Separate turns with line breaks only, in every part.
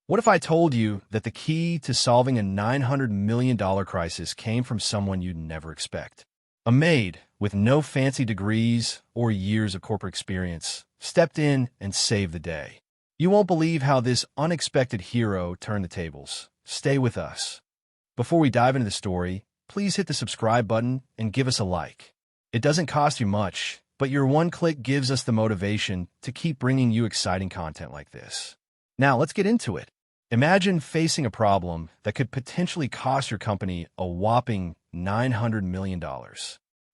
What if I told you that the key to solving a $900 million crisis came from someone you'd never expect? A maid with no fancy degrees or years of corporate experience stepped in and saved the day. You won't believe how this unexpected hero turned the tables. Stay with us. Before we dive into the story, please hit the subscribe button and give us a like. It doesn't cost you much, but your one click gives us the motivation to keep bringing you exciting content like this. Now, let's get into it. Imagine facing a problem that could potentially cost your company a whopping $900 million.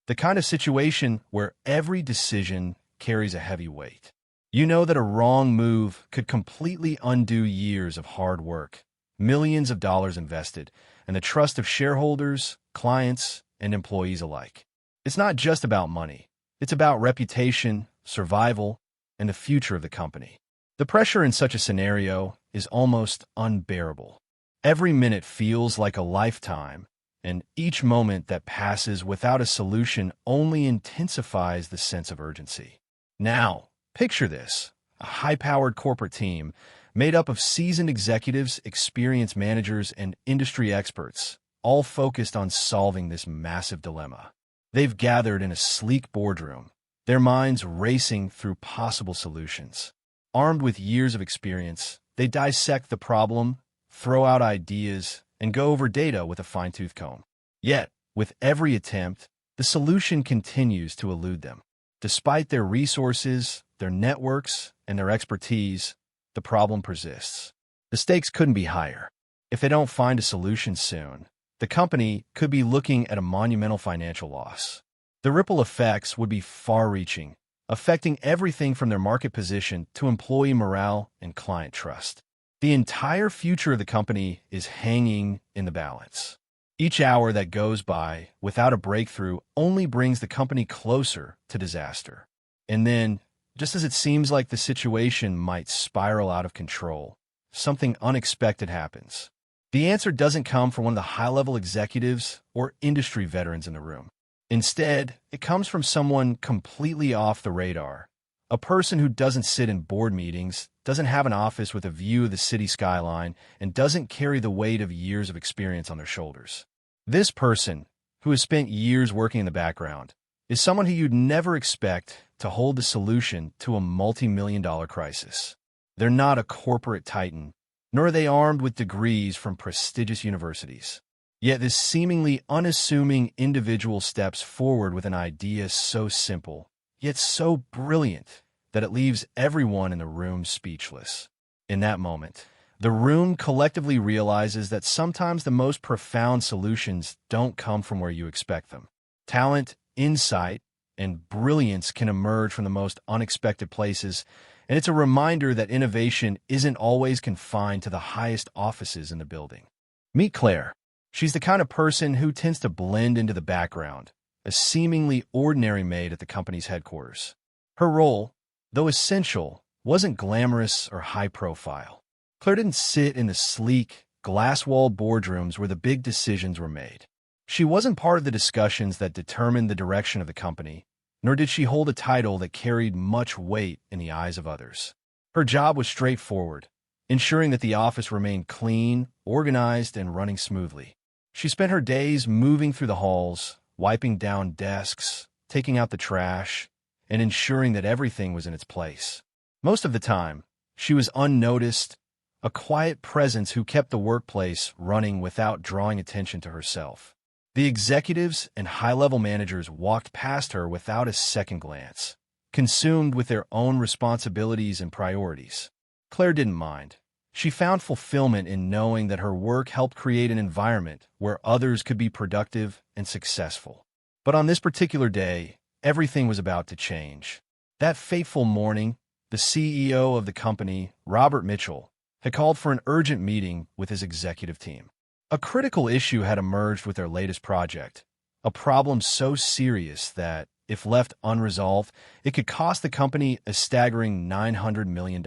The kind of situation where every decision carries a heavy weight. You know that a wrong move could completely undo years of hard work, millions of dollars invested, and the trust of shareholders, clients, and employees alike. It's not just about money. It's about reputation, survival, and the future of the company. The pressure in such a scenario is almost unbearable. Every minute feels like a lifetime, and each moment that passes without a solution only intensifies the sense of urgency. Now, picture this: a high-powered corporate team made up of seasoned executives, experienced managers, and industry experts, all focused on solving this massive dilemma. They've gathered in a sleek boardroom, their minds racing through possible solutions. Armed with years of experience, they dissect the problem, throw out ideas, and go over data with a fine-tooth comb. Yet, with every attempt, the solution continues to elude them. Despite their resources, their networks, and their expertise, the problem persists. The stakes couldn't be higher. If they don't find a solution soon, the company could be looking at a monumental financial loss. The ripple effects would be far-reaching, affecting everything from their market position to employee morale and client trust. The entire future of the company is hanging in the balance. Each hour that goes by without a breakthrough only brings the company closer to disaster. And then, just as it seems like the situation might spiral out of control, something unexpected happens. The answer doesn't come from one of the high-level executives or industry veterans in the room. Instead, it comes from someone completely off the radar, a person who doesn't sit in board meetings, doesn't have an office with a view of the city skyline, and doesn't carry the weight of years of experience on their shoulders. This person, who has spent years working in the background, is someone who you'd never expect to hold the solution to a multi-million-dollar crisis. They're not a corporate titan, nor are they armed with degrees from prestigious universities. Yet this seemingly unassuming individual steps forward with an idea so simple, yet so brilliant, that it leaves everyone in the room speechless. In that moment, the room collectively realizes that sometimes the most profound solutions don't come from where you expect them. Talent, insight, and brilliance can emerge from the most unexpected places, and it's a reminder that innovation isn't always confined to the highest offices in the building. Meet Claire. She's the kind of person who tends to blend into the background, a seemingly ordinary maid at the company's headquarters. Her role, though essential, wasn't glamorous or high-profile. Claire didn't sit in the sleek, glass-walled boardrooms where the big decisions were made. She wasn't part of the discussions that determined the direction of the company, nor did she hold a title that carried much weight in the eyes of others. Her job was straightforward, ensuring that the office remained clean, organized, and running smoothly. She spent her days moving through the halls, wiping down desks, taking out the trash, and ensuring that everything was in its place. Most of the time, she was unnoticed, a quiet presence who kept the workplace running without drawing attention to herself. The executives and high-level managers walked past her without a second glance, consumed with their own responsibilities and priorities. Claire didn't mind. She found fulfillment in knowing that her work helped create an environment where others could be productive and successful. But on this particular day, everything was about to change. That fateful morning, the CEO of the company, Robert Mitchell, had called for an urgent meeting with his executive team. A critical issue had emerged with their latest project, a problem so serious that, if left unresolved, it could cost the company a staggering $900 million.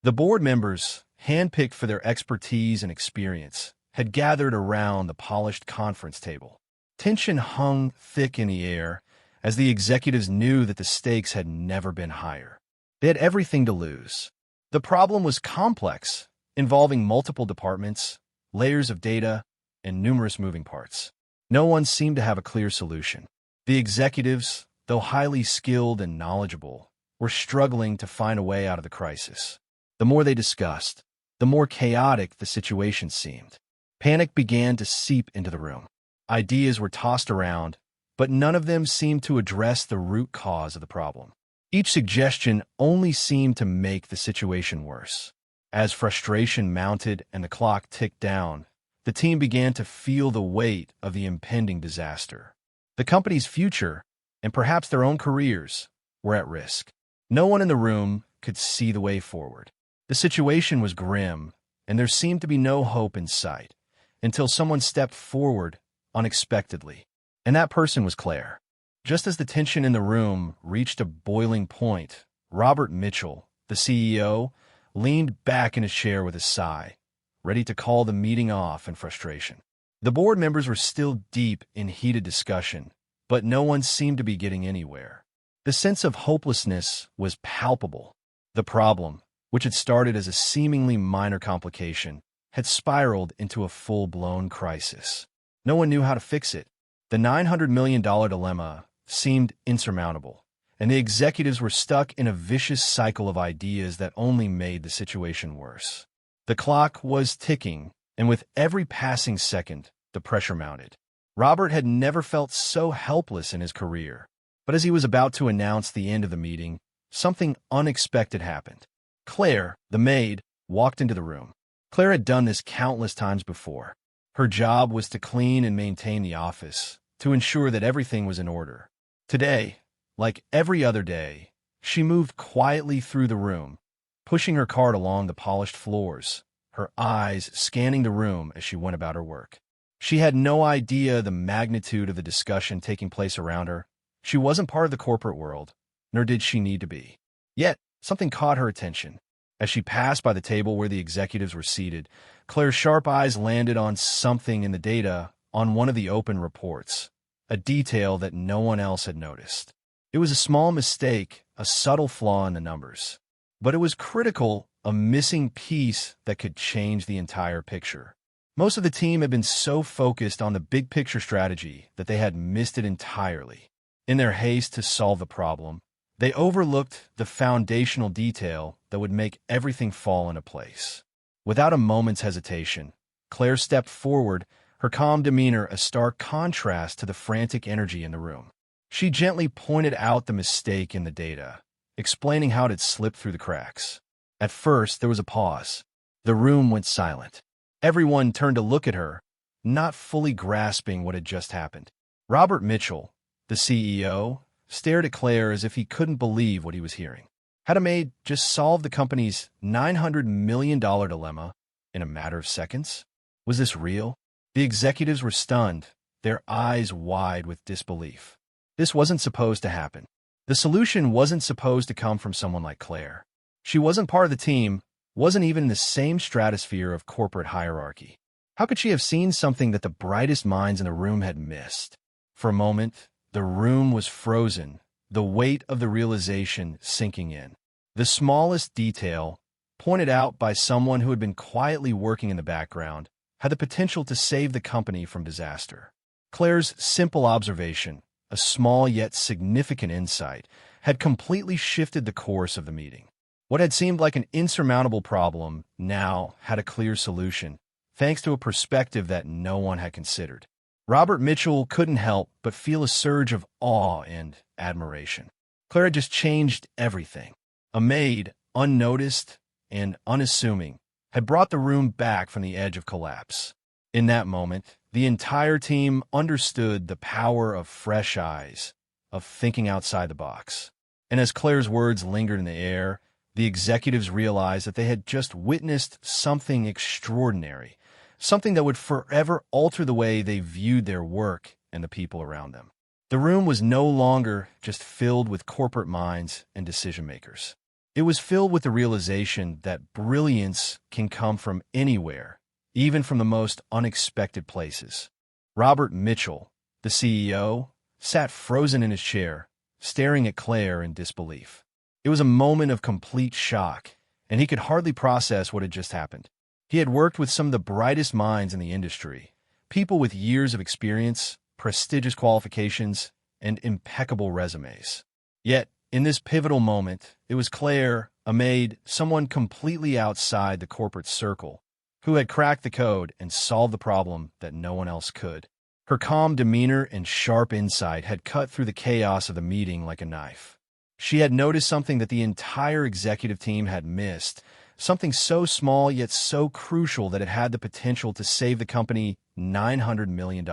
The board members, handpicked for their expertise and experience, had gathered around the polished conference table. Tension hung thick in the air as the executives knew that the stakes had never been higher. They had everything to lose. The problem was complex, involving multiple departments, layers of data, and numerous moving parts. No one seemed to have a clear solution. The executives, though highly skilled and knowledgeable, were struggling to find a way out of the crisis. The more they discussed, the more chaotic the situation seemed. Panic began to seep into the room. Ideas were tossed around, but none of them seemed to address the root cause of the problem. Each suggestion only seemed to make the situation worse. As frustration mounted and the clock ticked down, the team began to feel the weight of the impending disaster. The company's future, and perhaps their own careers, were at risk. No one in the room could see the way forward. The situation was grim, and there seemed to be no hope in sight, until someone stepped forward unexpectedly. And that person was Claire. Just as the tension in the room reached a boiling point, Robert Mitchell, the CEO, leaned back in his chair with a sigh, ready to call the meeting off in frustration. The board members were still deep in heated discussion, but no one seemed to be getting anywhere. The sense of hopelessness was palpable. The problem, which had started as a seemingly minor complication, had spiraled into a full-blown crisis. No one knew how to fix it. The $900 million dilemma seemed insurmountable, and the executives were stuck in a vicious cycle of ideas that only made the situation worse. The clock was ticking, and with every passing second, the pressure mounted. Robert had never felt so helpless in his career, but as he was about to announce the end of the meeting, something unexpected happened. Claire, the maid, walked into the room. Claire had done this countless times before. Her job was to clean and maintain the office, to ensure that everything was in order. Today, like every other day, she moved quietly through the room, pushing her cart along the polished floors, her eyes scanning the room as she went about her work. She had no idea the magnitude of the discussion taking place around her. She wasn't part of the corporate world, nor did she need to be. Yet, something caught her attention. As she passed by the table where the executives were seated, Claire's sharp eyes landed on something in the data on one of the open reports, a detail that no one else had noticed. It was a small mistake, a subtle flaw in the numbers, but it was critical, a missing piece that could change the entire picture. Most of the team had been so focused on the big picture strategy that they had missed it entirely. In their haste to solve the problem, they overlooked the foundational detail that would make everything fall into place. Without a moment's hesitation, Claire stepped forward, her calm demeanor a stark contrast to the frantic energy in the room. She gently pointed out the mistake in the data, explaining how it had slipped through the cracks. At first, there was a pause. The room went silent. Everyone turned to look at her, not fully grasping what had just happened. Robert Mitchell, the CEO, stared at Claire as if he couldn't believe what he was hearing. Had a maid just solved the company's $900 million dilemma in a matter of seconds? Was this real? The executives were stunned, their eyes wide with disbelief. This wasn't supposed to happen. The solution wasn't supposed to come from someone like Claire. She wasn't part of the team, wasn't even in the same stratosphere of corporate hierarchy. How could she have seen something that the brightest minds in the room had missed? For a moment, the room was frozen, the weight of the realization sinking in. The smallest detail, pointed out by someone who had been quietly working in the background, had the potential to save the company from disaster. Claire's simple observation, a small yet significant insight, had completely shifted the course of the meeting. What had seemed like an insurmountable problem now had a clear solution, thanks to a perspective that no one had considered. Robert Mitchell couldn't help but feel a surge of awe and admiration. Claire had just changed everything. A maid, unnoticed and unassuming, had brought the room back from the edge of collapse. In that moment, the entire team understood the power of fresh eyes, of thinking outside the box. And as Claire's words lingered in the air, the executives realized that they had just witnessed something extraordinary, something that would forever alter the way they viewed their work and the people around them. The room was no longer just filled with corporate minds and decision-makers. It was filled with the realization that brilliance can come from anywhere, even from the most unexpected places. Robert Mitchell, the CEO, sat frozen in his chair, staring at Claire in disbelief. It was a moment of complete shock, and he could hardly process what had just happened. He had worked with some of the brightest minds in the industry, people with years of experience, prestigious qualifications, and impeccable resumes. Yet, in this pivotal moment, it was Claire, a maid, someone completely outside the corporate circle, who had cracked the code and solved the problem that no one else could. Her calm demeanor and sharp insight had cut through the chaos of the meeting like a knife. She had noticed something that the entire executive team had missed, something so small yet so crucial that it had the potential to save the company $900 million.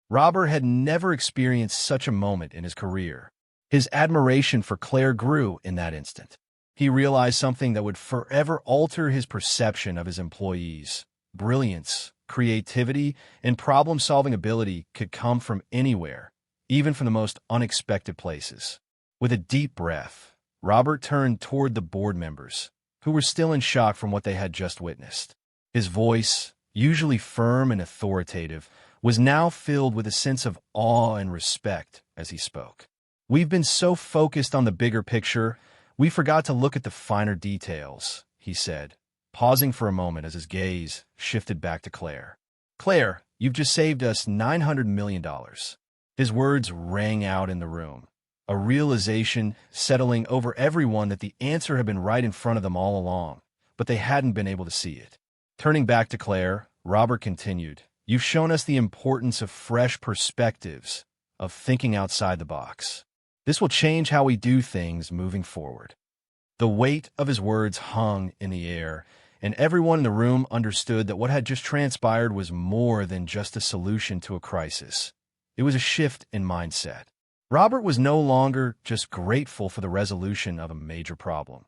Robert had never experienced such a moment in his career. His admiration for Claire grew in that instant. He realized something that would forever alter his perception of his employees. Brilliance, creativity, and problem-solving ability could come from anywhere, even from the most unexpected places. With a deep breath, Robert turned toward the board members, who were still in shock from what they had just witnessed. His voice, usually firm and authoritative, was now filled with a sense of awe and respect as he spoke. "We've been so focused on the bigger picture, we forgot to look at the finer details," he said, pausing for a moment as his gaze shifted back to Claire. "Claire, you've just saved us $900 million. His words rang out in the room, a realization settling over everyone that the answer had been right in front of them all along, but they hadn't been able to see it. Turning back to Claire, Robert continued, "You've shown us the importance of fresh perspectives, of thinking outside the box. This will change how we do things moving forward." The weight of his words hung in the air, and everyone in the room understood that what had just transpired was more than just a solution to a crisis. It was a shift in mindset. Robert was no longer just grateful for the resolution of a major problem.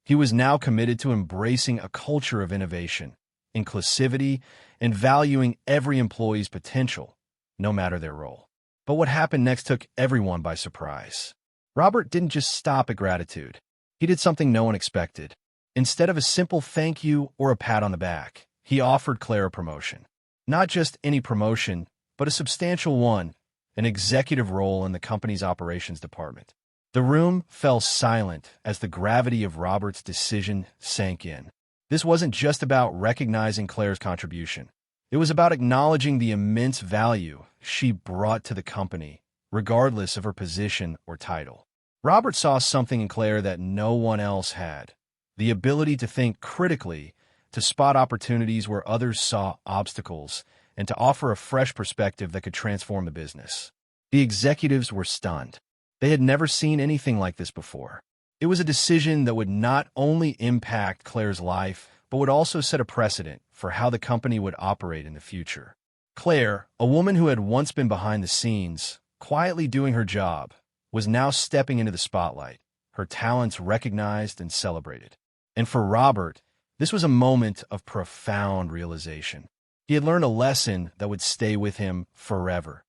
He was now committed to embracing a culture of innovation, inclusivity, and valuing every employee's potential, no matter their role. But what happened next took everyone by surprise. Robert didn't just stop at gratitude. He did something no one expected. Instead of a simple thank you or a pat on the back, he offered Claire a promotion. Not just any promotion, but a substantial one, an executive role in the company's operations department. The room fell silent as the gravity of Robert's decision sank in. This wasn't just about recognizing Claire's contribution. It was about acknowledging the immense value she brought to the company, regardless of her position or title. Robert saw something in Claire that no one else had: the ability to think critically, to spot opportunities where others saw obstacles, and to offer a fresh perspective that could transform the business. The executives were stunned. They had never seen anything like this before. It was a decision that would not only impact Claire's life, but would also set a precedent for how the company would operate in the future. Claire, a woman who had once been behind the scenes, quietly doing her job, was now stepping into the spotlight, her talents recognized and celebrated. And for Robert, this was a moment of profound realization. He had learned a lesson that would stay with him forever,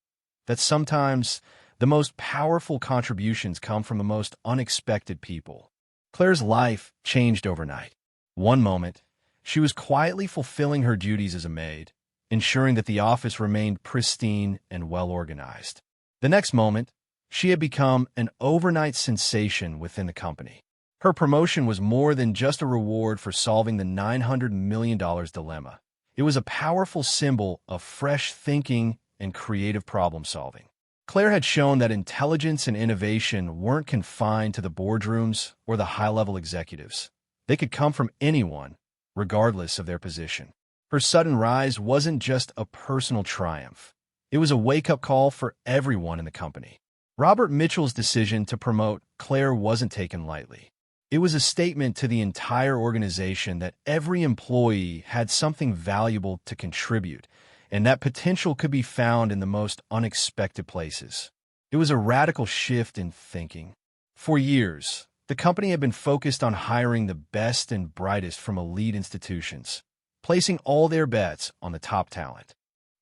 that sometimes the most powerful contributions come from the most unexpected people. Claire's life changed overnight. One moment, she was quietly fulfilling her duties as a maid, ensuring that the office remained pristine and well-organized. The next moment, she had become an overnight sensation within the company. Her promotion was more than just a reward for solving the $900 million dilemma. It was a powerful symbol of fresh thinking and creative problem-solving. Claire had shown that intelligence and innovation weren't confined to the boardrooms or the high-level executives. They could come from anyone, regardless of their position. Her sudden rise wasn't just a personal triumph. It was a wake-up call for everyone in the company. Robert Mitchell's decision to promote Claire wasn't taken lightly. It was a statement to the entire organization that every employee had something valuable to contribute, and that potential could be found in the most unexpected places. It was a radical shift in thinking. For years, the company had been focused on hiring the best and brightest from elite institutions, placing all their bets on the top talent.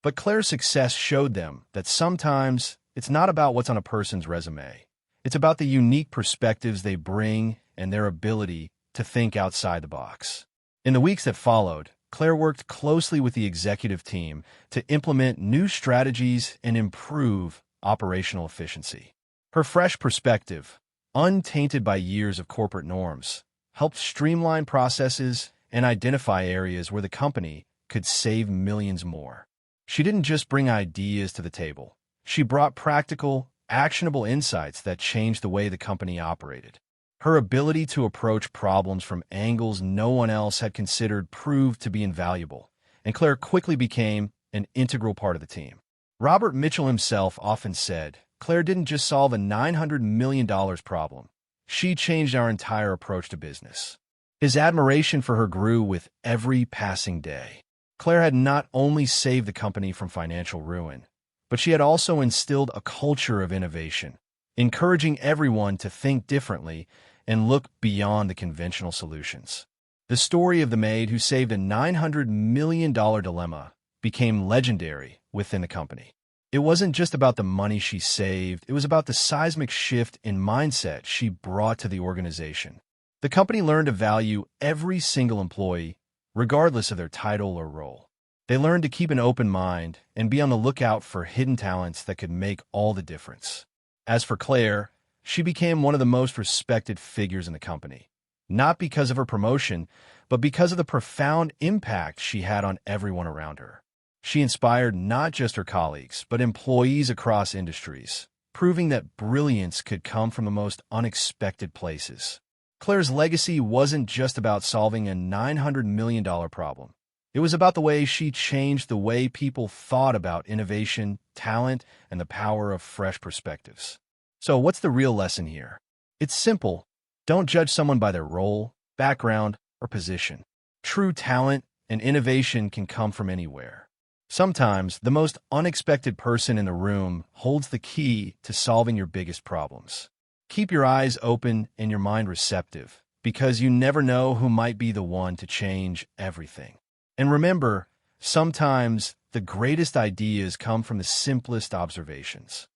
But Claire's success showed them that sometimes it's not about what's on a person's resume. It's about the unique perspectives they bring and their ability to think outside the box. In the weeks that followed, Claire worked closely with the executive team to implement new strategies and improve operational efficiency. Her fresh perspective, untainted by years of corporate norms, helped streamline processes and identify areas where the company could save millions more. She didn't just bring ideas to the table. She brought practical, actionable insights that changed the way the company operated. Her ability to approach problems from angles no one else had considered proved to be invaluable, and Claire quickly became an integral part of the team. Robert Mitchell himself often said, "Claire didn't just solve a $900 million problem. She changed our entire approach to business." His admiration for her grew with every passing day. Claire had not only saved the company from financial ruin, but she had also instilled a culture of innovation, encouraging everyone to think differently and look beyond the conventional solutions. The story of the maid who saved a $900 million dilemma became legendary within the company. It wasn't just about the money she saved, it was about the seismic shift in mindset she brought to the organization. The company learned to value every single employee, regardless of their title or role. They learned to keep an open mind and be on the lookout for hidden talents that could make all the difference. As for Claire, she became one of the most respected figures in the company, not because of her promotion, but because of the profound impact she had on everyone around her. She inspired not just her colleagues, but employees across industries, proving that brilliance could come from the most unexpected places. Claire's legacy wasn't just about solving a $900 million problem. It was about the way she changed the way people thought about innovation, talent, and the power of fresh perspectives. So what's the real lesson here? It's simple. Don't judge someone by their role, background, or position. True talent and innovation can come from anywhere. Sometimes, the most unexpected person in the room holds the key to solving your biggest problems. Keep your eyes open and your mind receptive, because you never know who might be the one to change everything. And remember, sometimes the greatest ideas come from the simplest observations.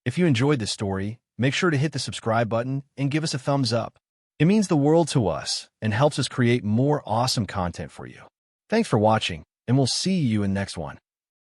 If you enjoyed this story, make sure to hit the subscribe button and give us a thumbs up. It means the world to us and helps us create more awesome content for you. Thanks for watching, and we'll see you in the next one.